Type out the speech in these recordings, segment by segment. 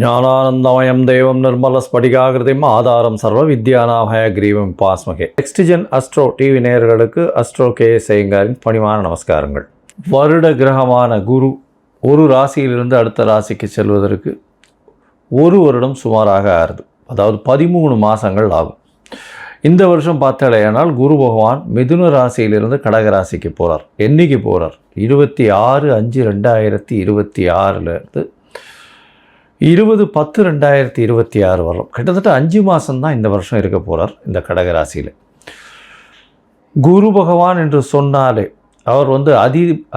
ஞானானந்தமயம் தேவம் நிர்மல ஸ்படிகாகிருதிம் ஆதாரம் சர்வ வித்யானாமய கிரீவம் பாஸ்மகே. நெக்ஸ்ட்ஜென் அஸ்ட்ரோ டிவி நேயர்களுக்கு அஸ்ட்ரோ KS ஐயங்காரின் பணிவான நமஸ்காரங்கள். வருட கிரகமான குரு ஒரு ராசியிலிருந்து அடுத்த ராசிக்கு செல்வதற்கு ஒரு வருடம் சுமாராக ஆறுது. அதாவது 13 மாதங்கள் ஆகும். இந்த வருஷம் பார்த்தாலேயானால் குரு பகவான் மிதுன ராசியிலிருந்து கடக ராசிக்கு போகிறார். என்னைக்கு போகிறார்? 26/5/2026 20/10/2026 வரும். கிட்டத்தட்ட 5 மாதம்தான் இந்த வருஷம் இருக்க போகிறார் இந்த கடகராசியில். குரு பகவான் என்று சொன்னாலே அவர்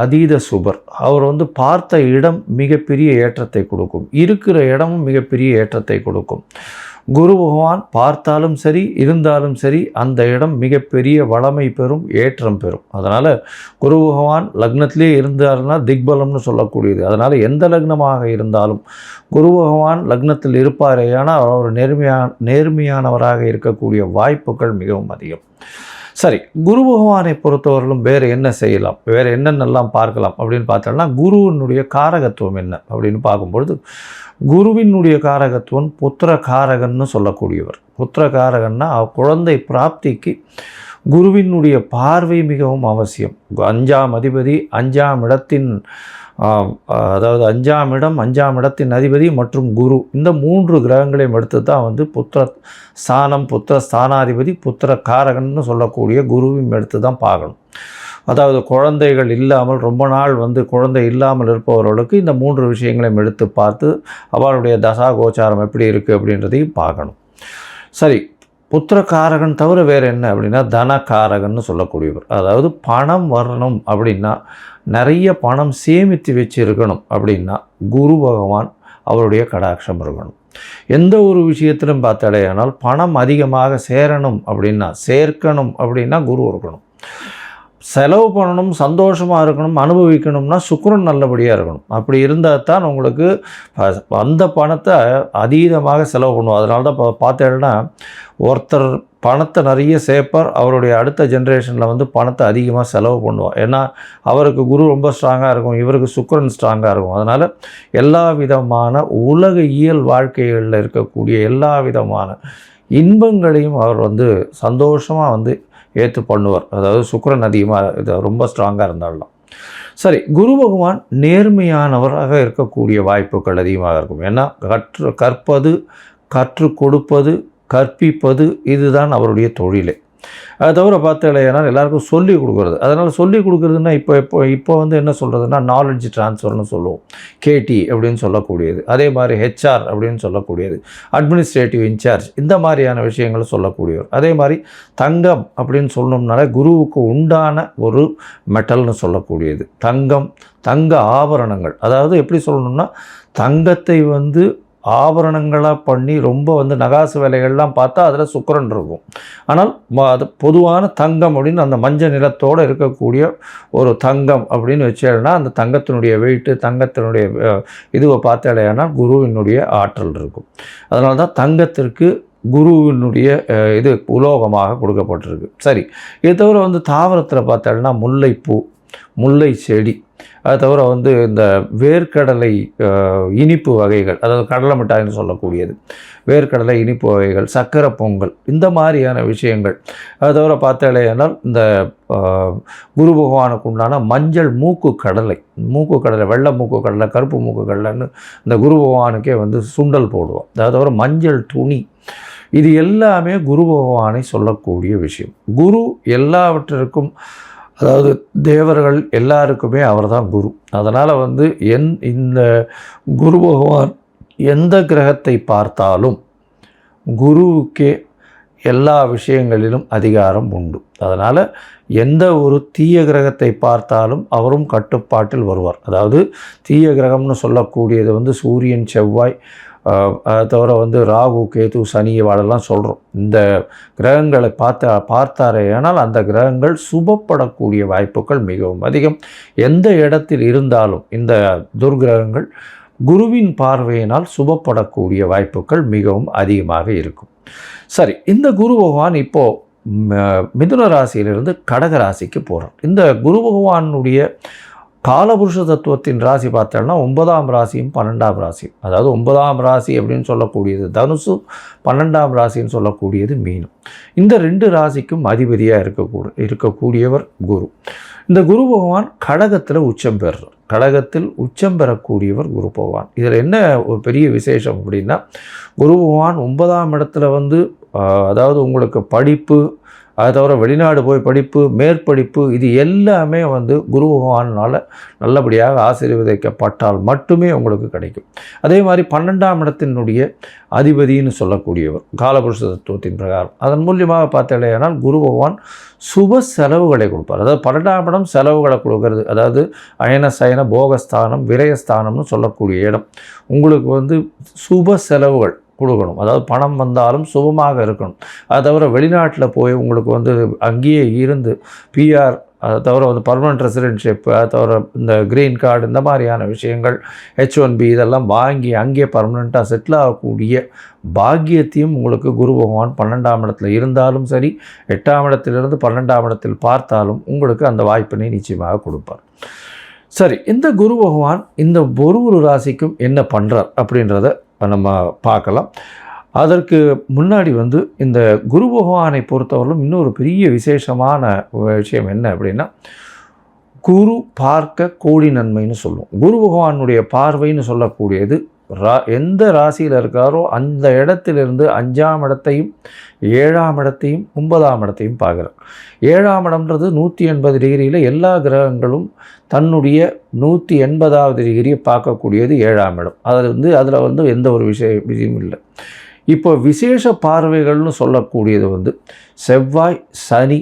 அதீத சுபர். அவர் பார்த்த இடம் மிகப்பெரிய ஏற்றத்தை கொடுக்கும், இருக்கிற இடமும் மிகப்பெரிய ஏற்றத்தை கொடுக்கும். குரு பகவான் பார்த்தாலும் சரி இருந்தாலும் சரி அந்த இடம் மிகப்பெரிய வளமை பெறும், ஏற்றம் பெறும். அதனால் குரு பகவான் லக்னத்திலே இருந்தார்னா திக்பலம்னு சொல்லக்கூடியது. அதனால் எந்த லக்னமாக இருந்தாலும் குரு பகவான் லக்னத்தில் இருப்பாரே, ஆனால் அவர் நேர்மையானவராக இருக்கக்கூடிய வாய்ப்புகள் மிகவும் அதிகம். சரி, குரு பகவானை பொறுத்தவரையிலும் வேறு என்ன செய்யலாம், வேறு என்னென்னலாம் பார்க்கலாம் அப்படின்னு பார்த்தோம்னா, குருவினுடைய காரகத்துவம் என்ன அப்படின்னு பார்க்கும்பொழுது, குருவினுடைய காரகத்துவம் புத்திர காரகன்னு சொல்லக்கூடியவர். புத்திர காரகன்னா குழந்தை பிராப்திக்கு குருவினுடைய பார்வை மிகவும் அவசியம். 5ஆம் அதிபதி 5ஆம் இடத்தின் அதாவது 5ஆம் இடம் 5ஆம் இடத்தின் அதிபதி மற்றும் குரு, இந்த 3 கிரகங்களையும் எடுத்து தான் புத்திர ஸ்தானம், புத்திர ஸ்தானாதிபதி, புத்திர காரகன்னு சொல்லக்கூடிய குருவையும் எடுத்து தான் பார்க்கணும். அதாவது குழந்தைகள் இல்லாமல் ரொம்ப நாள் குழந்தை இல்லாமல் இருப்பவர்களுக்கு இந்த 3 விஷயங்களையும் எடுத்து பார்த்து அவளுடைய தசா கோச்சாரம் எப்படி இருக்குது அப்படின்றதையும் பார்க்கணும். சரி, புத்திரக்காரகன் தவிர வேறு என்ன அப்படின்னா தனக்காரகன்னு சொல்லக்கூடியவர். அதாவது பணம் வரணும் அப்படின்னா, நிறைய பணம் சேமித்து வச்சுருக்கணும் அப்படின்னா குரு பகவான் அவருடைய கடாட்சம் இருக்கணும். எந்த ஒரு விஷயத்திலும் பார்த்தாலேயானால் பணம் அதிகமாக சேர்க்கணும் அப்படின்னா குரு இருக்கணும். செலவு பண்ணணும், சந்தோஷமாக இருக்கணும், அனுபவிக்கணும்னா சுக்கிரன் நல்லபடியாக இருக்கணும். அப்படி இருந்தால் தான் உங்களுக்கு அந்த பணத்தை அதீதமாக செலவு பண்ணுவோம். அதனால தான் பார்த்தேன்னா ஒருத்தர் பணத்தை நிறைய சேர்ப்பார், அவருடைய அடுத்த ஜென்ரேஷனில் பணத்தை அதிகமாக செலவு பண்ணுவார். ஏன்னா அவருக்கு குரு ரொம்ப ஸ்ட்ராங்காக இருக்கும், இவருக்கு சுக்கிரன் ஸ்ட்ராங்காக இருக்கும். அதனால் எல்லா விதமான உலக இயல் வாழ்க்கைகளில் இருக்கக்கூடிய எல்லா விதமான இன்பங்களையும் அவர் சந்தோஷமாக ஏற்று பண்ணுவார். அதாவது சுக்கிரன் அதிகமாக ரொம்ப ஸ்ட்ராங்காக இருந்தாலும். சரி, குரு பகவான் நேர்மையானவராக இருக்கக்கூடிய வாய்ப்புகள் அதிகமாக இருக்கும். ஏன்னா கற்பது, கற்றுக் கொடுப்பது, கற்பிப்பது இதுதான் அவருடைய தொழிலே. அதை தவிர பார்த்தாலேனா எல்லாருக்கும் சொல்லிக் கொடுக்குறது. அதனால் சொல்லிக் கொடுக்குறதுன்னா இப்போ என்ன சொல்கிறதுனா நாலெட்ஜ் ட்ரான்ஸ்ஃபர்னு சொல்லுவோம், KT அப்படின்னு சொல்லக்கூடியது. அதே மாதிரி HR அப்படின்னு சொல்லக்கூடியது, அட்மினிஸ்ட்ரேட்டிவ் இன்சார்ஜ், இந்த மாதிரியான விஷயங்களை சொல்லக்கூடியவர். அதே மாதிரி தங்கம் அப்படின்னு சொல்லணும்னால குருவுக்கு உண்டான ஒரு மெட்டல்னு சொல்லக்கூடியது தங்க ஆபரணங்கள். அதாவது எப்படி சொல்லணும்னா, தங்கத்தை ஆபரணங்களாக பண்ணி ரொம்ப நகாசு வேலைகள்லாம் பார்த்தா அதில் சுக்கிரன் இருக்கும். ஆனால் அது பொதுவான தங்கம் அப்படின்னு அந்த மஞ்சள் நிறத்தோடு இருக்கக்கூடிய ஒரு தங்கம் அப்படின்னு வச்சேன்னா அந்த தங்கத்தினுடைய வெயிட்டு, தங்கத்தினுடைய இதுவை பார்த்தாலேனா குருவினுடைய ஆற்றல் இருக்கும். அதனால தான் தங்கத்திற்கு குருவினுடைய இது உலோகமாக கொடுக்கப்பட்டிருக்கு. சரி, இது தவிர தாவரத்தில் பார்த்தாலேனா முல்லைப்பூ, முல்லை செடி, அது தவிர இந்த வேர்க்கடலை இனிப்பு வகைகள், அதாவது கடலை மிட்டாய்னு சொல்லக்கூடியது, வேர்க்கடலை இனிப்பு வகைகள், சக்கரை பொங்கல், இந்த மாதிரியான விஷயங்கள். அது தவிர பார்த்தாலேனால் இந்த குரு பகவானுக்கு உண்டான மஞ்சள் மூக்கு கடலை, வெள்ளை மூக்கு கடலை, கருப்பு மூக்கு கடலைன்னு இந்த குரு பகவானுக்கே சுண்டல் போடுவோம். அது தவிர மஞ்சள் துணி, இது எல்லாமே குரு பகவானை சொல்லக்கூடிய விஷயம். குரு எல்லாவற்றிற்கும், அதாவது தேவர்கள் எல்லாருக்குமே அவர் தான் குரு. அதனால் இந்த குரு பகவான் எந்த கிரகத்தை பார்த்தாலும் குருவுக்கே எல்லா விஷயங்களிலும் அதிகாரம் உண்டு. அதனால் எந்த ஒரு தீய கிரகத்தை பார்த்தாலும் அவரும் கட்டுப்பாட்டில் வருவார். அதாவது தீய கிரகம்னு சொல்லக்கூடியது சூரியன், செவ்வாய், அதை தவிர ராகு, கேது, சனி வாழெல்லாம் சொல்கிறோம். இந்த கிரகங்களை பார்த்தாரே ஆனால் அந்த கிரகங்கள் சுபப்படக்கூடிய வாய்ப்புகள் மிகவும் அதிகம். எந்த இடத்தில் இருந்தாலும் இந்த துர்கிரகங்கள் குருவின் பார்வையினால் சுபப்படக்கூடிய வாய்ப்புகள் மிகவும் அதிகமாக இருக்கும். சரி, இந்த குரு பகவான் இப்போது மிதுன ராசியிலிருந்து கடக ராசிக்கு போகிறார். இந்த குரு பகவானுடைய காலபுருஷ தத்துவத்தின் ராசி பார்த்தோம்னா 9ஆம் ராசியும் 12ஆம் ராசியும், அதாவது 9ஆம் ராசி அப்படின்னு சொல்லக்கூடியது தனுசு, 12ஆம் ராசின்னு சொல்லக்கூடியது மீனம். இந்த 2 ராசிக்கும் அதிபதியாக இருக்கக்கூடியவர் குரு. இந்த குரு பகவான் கடகத்தில் உச்சம் பெறுறார். கடகத்தில் உச்சம் பெறக்கூடியவர் குரு பகவான். இதில் என்ன ஒரு பெரிய விசேஷம் அப்படின்னா, குரு பகவான் 9ஆம் இடத்துல வந்து அதாவது உங்களுக்கு படிப்பு, அதை தவிர வெளிநாடு போய் படிப்பு, மேற்படிப்பு, இது எல்லாமே வந்து குரு பகவானால் நல்லபடியாக ஆசீர்வதிக்கப்பட்டால் மட்டுமே உங்களுக்கு கிடைக்கும். அதே மாதிரி 12ஆம் இடத்தினுடைய அதிபதினு சொல்லக்கூடியவர் காலபுருஷ தத்துவத்தின் பிரகாரம், அதன் மூலியமாக பார்த்தாலேயானால் குரு பகவான் சுப செலவுகளை கொடுப்பார். அதாவது 12ஆம் இடம் செலவுகளை கொடுக்கறது, அதாவது அயன சயன போகஸ்தானம் விரயஸ்தானம்னு சொல்லக்கூடிய இடம். உங்களுக்கு வந்து சுப செலவுகள் கொடுக்கணும், அதாவது பணம் வந்தாலும் சுபமாக இருக்கணும். அதை தவிர வெளிநாட்டில் போய் உங்களுக்கு வந்து அங்கேயே இருந்து பிஆர், அதை தவிர வந்து பர்மனெண்ட் ரெசிடென்ஷிப், அதை தவிர இந்த க்ரீன் கார்டு, இந்த மாதிரியான விஷயங்கள், H1B இதெல்லாம் வாங்கி அங்கேயே பர்மனெண்ட்டாக செட்டில் ஆகக்கூடிய பாக்கியத்தையும் உங்களுக்கு குரு பகவான் 12ஆம் இடத்துல இருந்தாலும் சரி, 8ஆம் இடத்திலிருந்து 12ஆம் இடத்தில் பார்த்தாலும் உங்களுக்கு அந்த வாய்ப்பினை நிச்சயமாக கொடுப்பார். சரி, இந்த குரு பகவான் இந்த ஒரு ராசிக்கும் என்ன பண்ணுறார் அப்படின்றத நம்ம பார்க்கலாம். அதற்கு முன்னாடி வந்து இந்த குரு பகவானை பொறுத்தவரையிலும் இன்னொரு பெரிய விசேஷமான விஷயம் என்ன அப்படின்னா, குரு பார்க்க கோடி நன்மைன்னு சொல்லுவோம். குரு பகவானுடைய பார்வைன்னு சொல்லக்கூடியது எந்த ராசியில் இருக்காரோ அந்த இடத்திலிருந்து 5ஆம் இடத்தையும் 7ஆம் இடத்தையும் 9ஆம் இடத்தையும் பார்க்குறார். 7ஆம் இடம்ன்றது 180 டிகிரியில் எல்லா கிரகங்களும் தன்னுடைய 180வது டிகிரியை பார்க்கக்கூடியது 7ஆம் இடம். அதில் வந்து எந்த ஒரு விஷயம் இல்லை. இப்போ விசேஷ பார்வைகள்னு சொல்லக்கூடியது வந்து செவ்வாய், சனி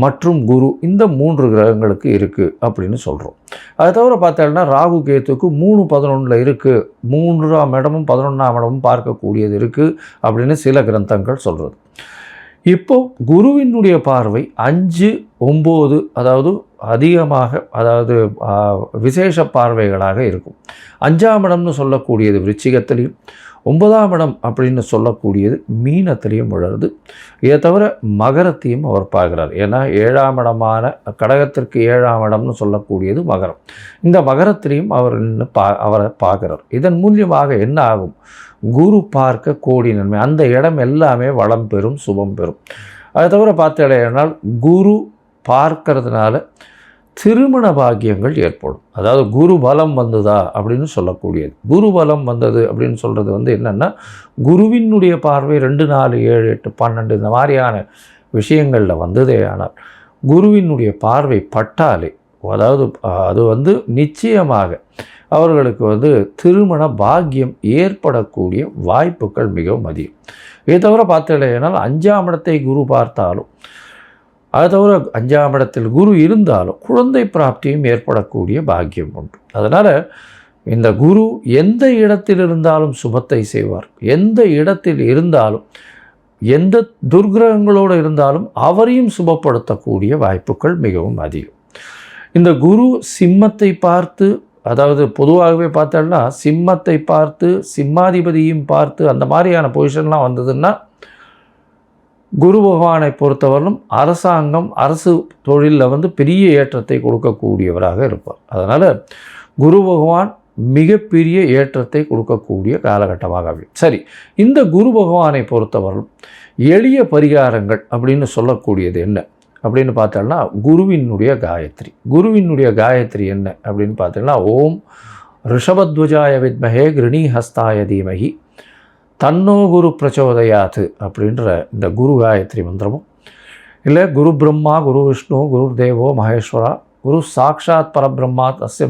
மற்றும் குரு, இந்த 3 கிரகங்களுக்கு இருக்குது அப்படின்னு சொல்கிறோம். அதை தவிர பார்த்தோம்னா ராகு கேத்துக்கு 3-11 இருக்குது, 3ஆம் இடமும் 11ஆம் இடமும் பார்க்கக்கூடியது இருக்குது அப்படின்னு சில கிரந்தங்கள் சொல்கிறது. இப்போது குருவினுடைய பார்வை 5-9, அதாவது அதிகமாக, அதாவது விசேஷ பார்வைகளாக இருக்கும். 5ஆம் இடம்னு சொல்லக்கூடியது விருச்சிகத்திலையும், 9ஆம் இடம் அப்படின்னு சொல்லக்கூடியது மீனத்திலையும் விழுறது. இதை தவிர மகரத்தையும் அவர் பார்க்குறார். ஏன்னா 7ஆம் இடமான கடகத்திற்கு 7ஆம் இடம்னு சொல்லக்கூடியது மகரம். இந்த மகரத்திலையும் அவர் அவரை பார்க்குறார். இதன் மூலியமாக என்ன ஆகும்? குரு பார்க்க கோடி நன்மை, அந்த இடம் எல்லாமே வளம் பெறும், சுபம் பெறும். அதை தவிர பார்த்தேனால் குரு பார்க்கறதுனால திருமண பாக்கியங்கள் ஏற்படும். அதாவது குரு பலம் வந்ததா அப்படின்னு சொல்லக்கூடியது. குரு பலம் வந்தது அப்படின்னு சொல்கிறது வந்து என்னென்னா, குருவினுடைய பார்வை 2, 4, 7, 8, 12 இந்த மாதிரியான விஷயங்களில் வந்ததே. ஆனால் குருவினுடைய பார்வை பட்டாலே, அதாவது அது வந்து நிச்சயமாக அவர்களுக்கு வந்து திருமண பாக்கியம் ஏற்படக்கூடிய வாய்ப்புகள் மிகவும் அதிகம். இதை தவிர பார்த்தேனால் 5ஆம் இடத்தை குரு பார்த்தாலும், அதை தவிர 5ஆம் இடத்தில் குரு இருந்தாலும் குழந்தை பிராப்தியும் ஏற்படக்கூடிய பாக்கியம் உண்டு. அதனால் இந்த குரு எந்த இடத்தில் இருந்தாலும் சுபத்தை செய்வார். எந்த இடத்தில் இருந்தாலும், எந்த துர்கிரகங்களோடு இருந்தாலும் அவரையும் சுபப்படுத்தக்கூடிய வாய்ப்புகள் மிகவும் அதிகம். இந்த குரு சிம்மத்தை பார்த்து, அதாவது பொதுவாகவே பார்த்தோம்னா சிம்மத்தை பார்த்து, சிம்மாதிபதியும் பார்த்து, அந்த மாதிரியான பொசிஷன்லாம் வந்ததுன்னா குரு பகவானை பொறுத்தவரையிலும் அரசாங்கம், அரசு தொழிலில் வந்து பெரிய ஏற்றத்தை கொடுக்கக்கூடியவராக இருப்பார். அதனால் குரு பகவான் மிகப்பெரிய ஏற்றத்தை கொடுக்கக்கூடிய காலகட்டமாக. சரி, இந்த குரு பகவானை பொறுத்தவரையிலும் எளிய பரிகாரங்கள் அப்படின்னு சொல்லக்கூடியது என்ன அப்படின்னு பார்த்தோம்னா, குருவினுடைய காயத்ரி. குருவினுடைய காயத்ரி என்ன அப்படின்னு பார்த்தோம்னா, ஓம் ரிஷபத்வஜாய வித்மஹே கிருணி ஹஸ்தாய தீமஹி தன்னோ குரு பிரச்சோதயாத்து அப்படின்ற இந்த குரு காயத்ரி மந்திரமும், இல்லை குரு பிரம்மா குரு விஷ்ணு குரு தேவோ மகேஸ்வரா குரு சாக்ஷாத் பரபிரம்மா தஸ்ய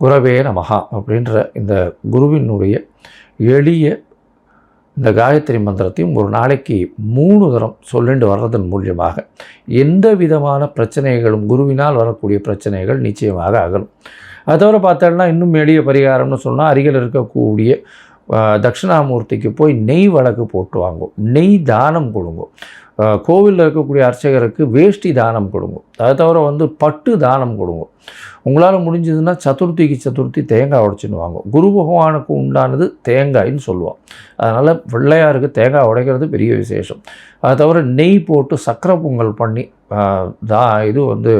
குரவே நமஹா அப்படின்ற இந்த குருவினுடைய எளிய இந்த காயத்ரி மந்திரத்தையும் ஒரு நாளைக்கு 3 தரம் சொல்லிட்டு வர்றதன் மூலியமாக எந்த விதமான பிரச்சனைகளும், குருவினால் வரக்கூடிய பிரச்சனைகள் நிச்சயமாக அகலும். அதை தவிர பார்த்தோம்னா இன்னும் எளிய பரிகாரம்னு சொன்னால், அருகில் இருக்கக்கூடிய தட்சிணாமூர்த்திக்கு போய் நெய் வழக்கு போட்டு வாங்கும், நெய் தானம் கொடுங்க. கோவிலில் இருக்கக்கூடிய அர்ச்சகருக்கு வேஷ்டி தானம் கொடுங்க. அதை தவிர வந்து பட்டு தானம் கொடுங்க. உங்களால் முடிஞ்சதுன்னா சதுர்த்தி தேங்காய் உடைச்சின்னு வாங்க. குரு பகவானுக்கு உண்டானது தேங்காய்ன்னு சொல்லுவோம். அதனால் பிள்ளையாருக்கு தேங்காய் உடைக்கிறது பெரிய விசேஷம். அதை தவிர நெய் போட்டு சக்கரை பொங்கல் பண்ணி இது வந்து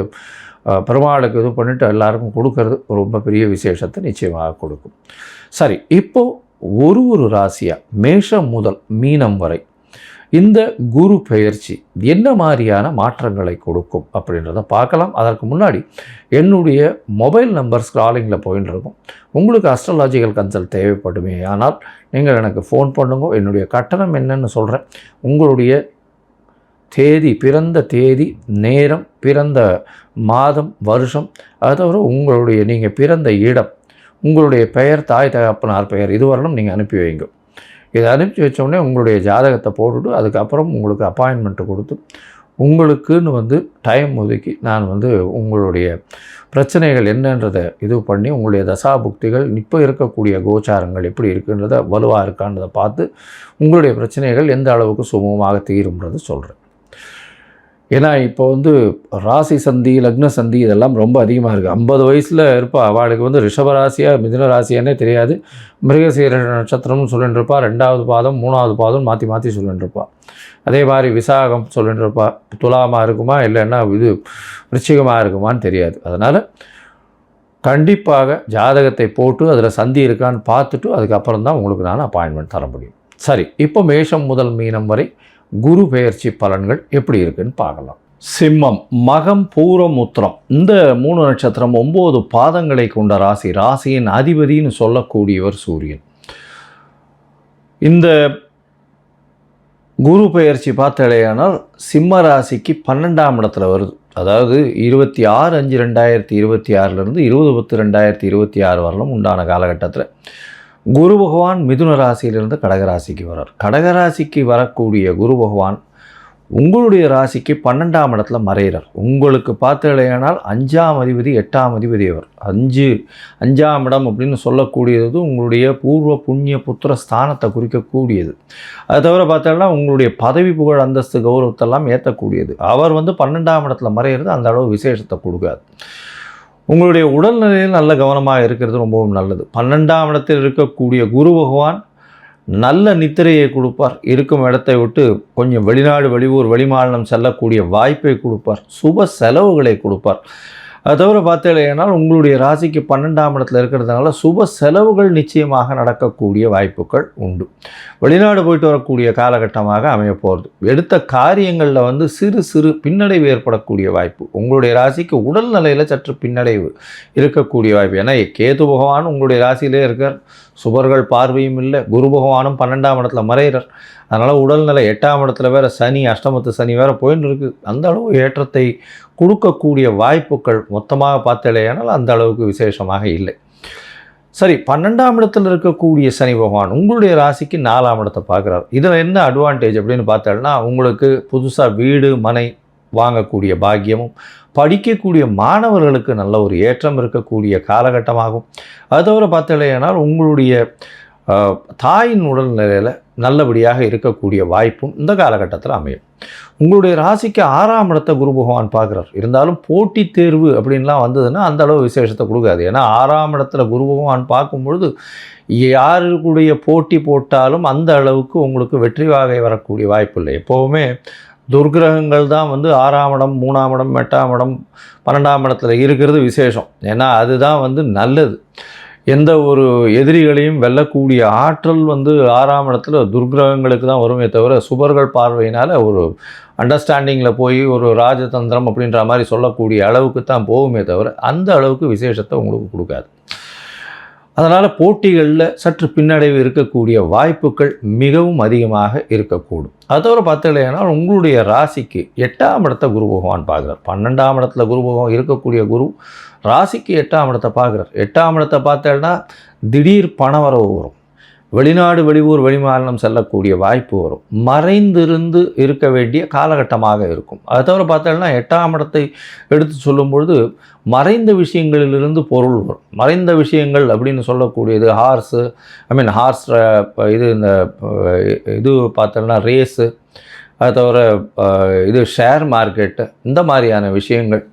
பெருமாளுக்கு இது பண்ணிவிட்டு எல்லாருக்கும் கொடுக்கறது ரொம்ப பெரிய விசேஷத்தை நிச்சயமாக கொடுக்கும். சரி, இப்போது ஒரு ராசியாக மேஷம் முதல் மீனம் வரை இந்த குரு பெயர்ச்சி என்ன மாதிரியான மாற்றங்களை கொடுக்கும் அப்படின்றத பார்க்கலாம். அதற்கு முன்னாடி என்னுடைய மொபைல் நம்பர் ஸ்க்ராலிங்கில் போயின்னு இருக்கும். உங்களுக்கு அஸ்ட்ராலாஜிக்கல் கன்சல்ட் தேவைப்படுமே ஆனால் நீங்கள் எனக்கு ஃபோன் பண்ணுங்க. என்னுடைய கட்டணம் என்னன்னு சொல்கிறேன். உங்களுடைய தேதி, பிறந்த தேதி, நேரம், பிறந்த மாதம், வருஷம், அதை தவிர உங்களுடைய நீங்கள் பிறந்த இடம், உங்களுடைய பெயர், தாய் தகப்பனார் பெயர், இதுவரையிலும் நீங்கள் அனுப்பி வைங்க. இதை அனுப்பிச்சி வச்சோடனே உங்களுடைய ஜாதகத்தை போட்டுவிட்டு அதுக்கப்புறம் உங்களுக்கு அப்பாயின்மெண்ட்டு கொடுத்து உங்களுக்குன்னு டைம் ஒதுக்கி நான் உங்களுடைய பிரச்சனைகள் என்னன்றதை இது பண்ணி உங்களுடைய தசாபுக்திகள் இப்போ இருக்கக்கூடிய கோச்சாரங்கள் எப்படி இருக்குன்றதை வலுவாக இருக்கான்றதை பார்த்து உங்களுடைய பிரச்சனைகள் எந்த அளவுக்கு சுமூகமாக தீரும்ன்றது சொல்கிறேன். ஏன்னா இப்போ ராசி சந்தி, லக்ன சந்தி இதெல்லாம் ரொம்ப அதிகமாக இருக்குது. 50 வயசில் இருப்பா, அவளுக்கு ரிஷபராசியாக மிதுன ராசியானே தெரியாது. மிருகசீர நட்சத்திரம்னு சொல்லிட்டு இருப்பா, 2வது பாதம் 3வது பாதம் மாற்றி மாற்றி சொல்லிட்டு இருப்பா. அதே மாதிரி விசாகம் சொல்லிட்டு இருப்பா. துலாமாக இருக்குமா இல்லைன்னா விருச்சிகமாக இருக்குமான்னு தெரியாது. அதனால் கண்டிப்பாக ஜாதகத்தை போட்டு அதில் சந்தி இருக்கான்னு பார்த்துட்டு அதுக்கப்புறம் தான் உங்களுக்கு நான் அப்பாயின்மெண்ட் தர முடியும். சரி, இப்போ மேஷம் முதல் மீனம் வரை குரு பெயர்ச்சி பலன்கள் எப்படி இருக்குன்னு பார்க்கலாம். சிம்மம், மகம், பூரம், உத்திரம் இந்த 3 நட்சத்திரம் 9 பாதங்களை கொண்ட ராசி. ராசியின் அதிபதினு சொல்லக்கூடியவர் சூரியன். இந்த குரு பெயர்ச்சி பார்த்தாலேயானால் சிம்ம ராசிக்கு 12ஆம் இடத்துல வருது. அதாவது 26/5/2026 20/10/2026 வரலும் உண்டான காலகட்டத்தில் குரு பகவான் மிதுன ராசியிலிருந்து கடகராசிக்கு வரார். கடகராசிக்கு வரக்கூடிய குரு பகவான் உங்களுடைய ராசிக்கு 12ஆம் இடத்துல மறைகிறார். உங்களுக்கு பார்த்தீங்களேனால் 5ஆம் அதிபதி 8ஆம் அதிபதி அவர். 5ஆம் இடம் அப்படின்னு சொல்லக்கூடியது உங்களுடைய பூர்வ புண்ணிய புத்திர ஸ்தானத்தை குறிக்கக்கூடியது. அது தவிர பார்த்தோம்னா உங்களுடைய பதவி புகழ் அந்தஸ்து கௌரவத்தெல்லாம் ஏற்றக்கூடியது. அவர் 12ஆம் இடத்துல மறைகிறது அந்த அளவு விசேஷத்தை கொடுக்காது. உங்களுடைய உடல்நிலையில் நல்ல கவனமாக இருக்கிறது ரொம்பவும் நல்லது. 12ஆம் இடத்தில் இருக்கக்கூடிய குரு பகவான் நல்ல நித்திரையை கொடுப்பார். இருக்கும் இடத்தை விட்டு கொஞ்சம் வெளிநாடு, வெளியூர், வெளிமாநிலம் செல்லக்கூடிய வாய்ப்பை கொடுப்பார். சுப செலவுகளை கொடுப்பார். அது தவிர பார்த்தீங்கன்னா உங்களுடைய ராசிக்கு 12ஆம் இடத்துல இருக்கிறதுனால சுப செலவுகள் நிச்சயமாக நடக்கக்கூடிய வாய்ப்புகள் உண்டு. வெளிநாடு போயிட்டு வரக்கூடிய காலகட்டமாக அமைய போகிறது. எடுத்த காரியங்களில் சிறு சிறு பின்னடைவு ஏற்படக்கூடிய வாய்ப்பு. உங்களுடைய ராசிக்கு உடல்நிலையில் சற்று பின்னடைவு இருக்கக்கூடிய வாய்ப்பு. ஏன்னா கேது பகவான் உங்களுடைய ராசியிலே இருக்கார். சுபர்கள் பார்வையும் இல்லை. குரு பகவானும் 12ஆம் இடத்துல மறைகிறார். அதனால் உடல்நிலை 8ஆம் இடத்துல வேறு சனி, அஷ்டமத்து சனி வேறு போயின்னு இருக்குது. அந்த அளவு ஏற்றத்தை கொடுக்கக்கூடிய வாய்ப்புகள் மொத்தமாக பார்த்தலையானால் அந்த அளவுக்கு விசேஷமாக இல்லை. சரி, 12ஆம் இடத்தில் இருக்கக்கூடிய சனி பகவான் உங்களுடைய ராசிக்கு 4ஆம் இடத்தை பார்க்குறார். இதில் என்ன அட்வான்டேஜ் அப்படின்னு பார்த்தோம்னா உங்களுக்கு புதுசாக வீடு மனை வாங்கக்கூடிய பாக்கியமும், படிக்கக்கூடிய மாணவர்களுக்கு நல்ல ஒரு ஏற்றம் இருக்கக்கூடிய காலகட்டமாகும். அது தவிர பார்த்தலையானால் உங்களுடைய தாயின் உடல்நிலையில் நல்லபடியாக இருக்கக்கூடிய வாய்ப்பும் இந்த காலகட்டத்தில் அமையும். உங்களுடைய ராசிக்கு 6ஆம் இடத்தை குரு பகவான் பார்க்குறார். இருந்தாலும் போட்டித் தேர்வு அப்படின்லாம் வந்ததுன்னா அந்த அளவு விசேஷத்தை கொடுக்காது. ஏன்னா 6ஆம் இடத்துல குரு பகவான் பார்க்கும்பொழுது யாருக்குடைய போட்டி போட்டாலும் அந்த அளவுக்கு உங்களுக்கு வெற்றி வாகை வரக்கூடிய வாய்ப்பு இல்லை. எப்போவுமே துர்கிரகங்கள் தான் 6ஆம் இடம், 3ஆம் இடம், 8ஆம் இடம், 12ஆம் இடத்துல இருக்கிறது விசேஷம். ஏன்னா அதுதான் நல்லது. எந்த ஒரு எதிரிகளையும் வெல்லக்கூடிய ஆற்றல் 6ஆம் இடத்துல துர்கிரகங்களுக்கு தான் வருமே தவிர சுபர்கள் பார்வையினால் ஒரு அண்டர்ஸ்டாண்டிங்கில் போய் ஒரு ராஜதந்திரம் அப்படின்ற மாதிரி சொல்லக்கூடிய அளவுக்கு தான் போகுமே தவிர அந்த அளவுக்கு விசேஷத்தை உங்களுக்கு கொடுக்காது. அதனால் போட்டிகளில் சற்று பின்னடைவு இருக்கக்கூடிய வாய்ப்புகள் மிகவும் அதிகமாக இருக்கக்கூடும். அதோடு பார்த்தீங்கன்னா உங்களுடைய ராசிக்கு 8ஆம் இடத்தை குரு பகவான் பார்க்குறார். 12ஆம் இடத்துல குரு பகவான் இருக்கக்கூடிய குரு ராசிக்கு 8ஆம் இடத்தை பார்க்குறார். 8ஆம் இடத்தை பார்த்தேன்னா திடீர் பணவரவு வரும். வெளிநாடு, வெளியூர், வெளிமாநிலம் செல்லக்கூடிய வாய்ப்பு வரும். மறைந்திருந்து இருக்க வேண்டிய காலகட்டமாக இருக்கும். அதை தவிர பார்த்தோம்னா 8ஆம் இடத்தை எடுத்து சொல்லும்பொழுது மறைந்த விஷயங்களிலிருந்து பொருள் வரும். மறைந்த விஷயங்கள் அப்படின்னு சொல்லக்கூடியது ஹார்ஸ் இது பார்த்தோம்னா ரேஸு, அதை தவிர ஷேர் மார்க்கெட்டு, இந்த மாதிரியான விஷயங்கள்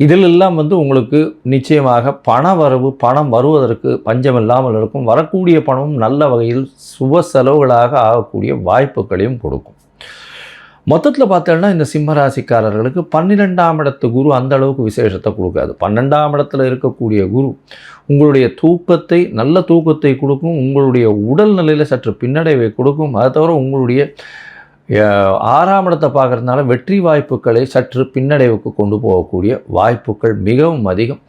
இதிலெல்லாம் உங்களுக்கு நிச்சயமாக பணம் வருவதற்கு பஞ்சமில்லாமல் இருக்கும். வரக்கூடிய பணமும் நல்ல வகையில் சுப செலவுகளாக ஆகக்கூடிய வாய்ப்புகளையும் கொடுக்கும். மொத்தத்தில் பார்த்தோன்னா இந்த சிம்ம ராசிக்காரர்களுக்கு 12ஆம் இடத்து குரு அந்த அளவுக்கு விசேஷத்தை கொடுக்காது. 12ஆம் இடத்துல இருக்கக்கூடிய குரு உங்களுடைய தூக்கத்தை, நல்ல தூக்கத்தை கொடுக்கும், உங்களுடைய உடல்நிலையில் சற்று பின்னடைவை கொடுக்கும். அதை தவிர உங்களுடைய 6ஆம் இடத்தை பார்க்குறதுனால வெற்றி வாய்ப்புகளை சற்று பின்னடைவுக்கு கொண்டு போகக்கூடிய வாய்ப்புகள் மிகவும் அதிகம்.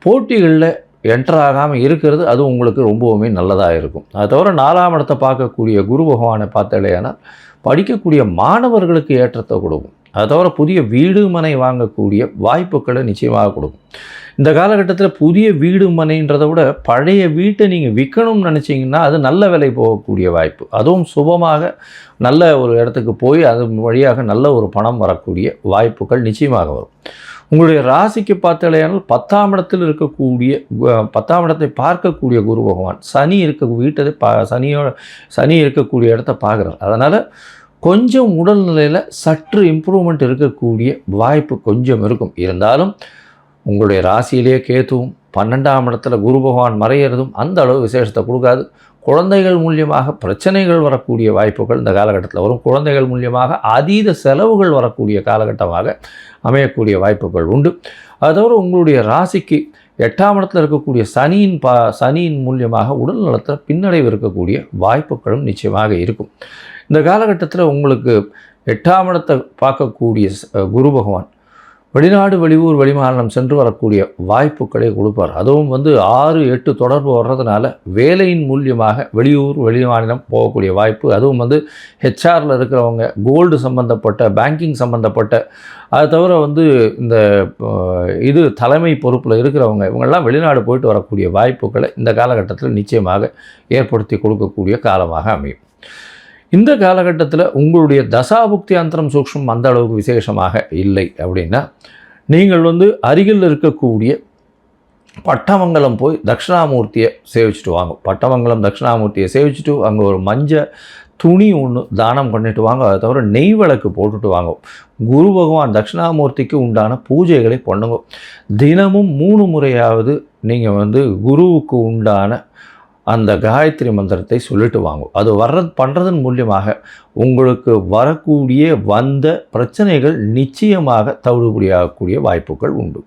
போட்டிகளில் என்டர் ஆகாமல் இருக்கிறது அது உங்களுக்கு ரொம்பவுமே நல்லதாக இருக்கும். அதை தவிர 4ஆம் இடத்தை பார்க்கக்கூடிய குரு பகவானை பார்த்தாலேயானால் படிக்கக்கூடிய மாணவர்களுக்கு ஏற்றத்தை கொடுக்கும். அதை தவிர புதிய வீடு மனை வாங்கக்கூடிய வாய்ப்புகளை நிச்சயமாக கொடுக்கும். இந்த காலகட்டத்தில் புதிய வீடு மனைன்றதை விட பழைய வீட்டை நீங்கள் விற்கணும்னு நினச்சிங்கன்னா அது நல்ல விலை போகக்கூடிய வாய்ப்பு. அதுவும் சுபமாக நல்ல ஒரு இடத்துக்கு போய் அது வழியாக நல்ல ஒரு பணம் வரக்கூடிய வாய்ப்புகள் நிச்சயமாக வரும். உங்களுடைய ராசிக்கு பார்த்தாலேயானால் 10ஆம் இடத்தில் இருக்கக்கூடிய 10ஆம் இடத்தை பார்க்கக்கூடிய குரு பகவான் சனி சனி இருக்கக்கூடிய இடத்த பார்க்குறார். அதனால் கொஞ்சம் உடல்நிலையில் சற்று இம்ப்ரூவ்மெண்ட் இருக்கக்கூடிய வாய்ப்பு கொஞ்சம் இருக்கும். இருந்தாலும் உங்களுடைய ராசியிலேயே கேத்துவும் 12ஆம் இடத்துல குரு பகவான் மறையிறதும் அந்த அளவு விசேஷத்தை கொடுக்காது. குழந்தைகள் மூலியமாக பிரச்சனைகள் வரக்கூடிய வாய்ப்புகள் இந்த காலகட்டத்தில் வரும். குழந்தைகள் மூலியமாக அதீத செலவுகள் வரக்கூடிய காலகட்டமாக அமையக்கூடிய வாய்ப்புகள் உண்டு. அது தவிர உங்களுடைய ராசிக்கு 8ஆம் இடத்துல இருக்கக்கூடிய சனியின் மூலியமாக உடல் நலத்தில் பின்னடைவு இருக்கக்கூடிய வாய்ப்புகளும் நிச்சயமாக இருக்கும். இந்த காலகட்டத்தில் உங்களுக்கு 8ஆம் இடத்தை பார்க்கக்கூடிய குரு பகவான் வெளிநாடு, வெளியூர், வெளிமாநிலம் சென்று வரக்கூடிய வாய்ப்புகளை கொடுப்பார். அதுவும் 6-8 தொடர்பு வர்றதுனால வேலையின் மூலியமாக வெளியூர், வெளிமாநிலம் போகக்கூடிய வாய்ப்பு. அதுவும் ஹெச்ஆரில் இருக்கிறவங்க, கோல்டு சம்பந்தப்பட்ட, பேங்கிங் சம்பந்தப்பட்ட, அது தவிர இந்த தலைமை பொறுப்பில் இருக்கிறவங்க இவங்கெல்லாம் வெளிநாடு போயிட்டு வரக்கூடிய வாய்ப்புகளை இந்த காலகட்டத்தில் நிச்சயமாக ஏற்படுத்தி கொடுக்கக்கூடிய காலமாக அமையும். இந்த காலகட்டத்தில் உங்களுடைய தசாபுக்தி அந்தரம் சூக்ஷ்மம் அந்த அளவுக்கு விசேஷமாக இல்லை அப்படின்னா நீங்கள் அருகில் இருக்கக்கூடிய பட்டமங்கலம் போய் தட்சிணாமூர்த்தியை சேவிச்சுட்டு வாங்க. பட்டமங்கலம் தட்சிணாமூர்த்தியை சேவிச்சுட்டு அங்கே ஒரு மஞ்சள் துணி ஒன்று தானம் பண்ணிட்டு வாங்க. அதை தவிர நெய் விளக்கு போட்டுட்டு வாங்க. குரு பகவான் தட்சிணாமூர்த்திக்கு உண்டான பூஜைகளை பண்ணுங்க. தினமும் 3 முறையாவது நீங்கள் குருவுக்கு உண்டான அந்த காயத்ரி மந்திரத்தை சொல்லிட்டு வாங்க. அது பண்ணுறதன் மூலியமாக உங்களுக்கு வரக்கூடிய பிரச்சனைகள் நிச்சயமாக தவிடுபடியாகக்கூடிய வாய்ப்புகள் உண்டு.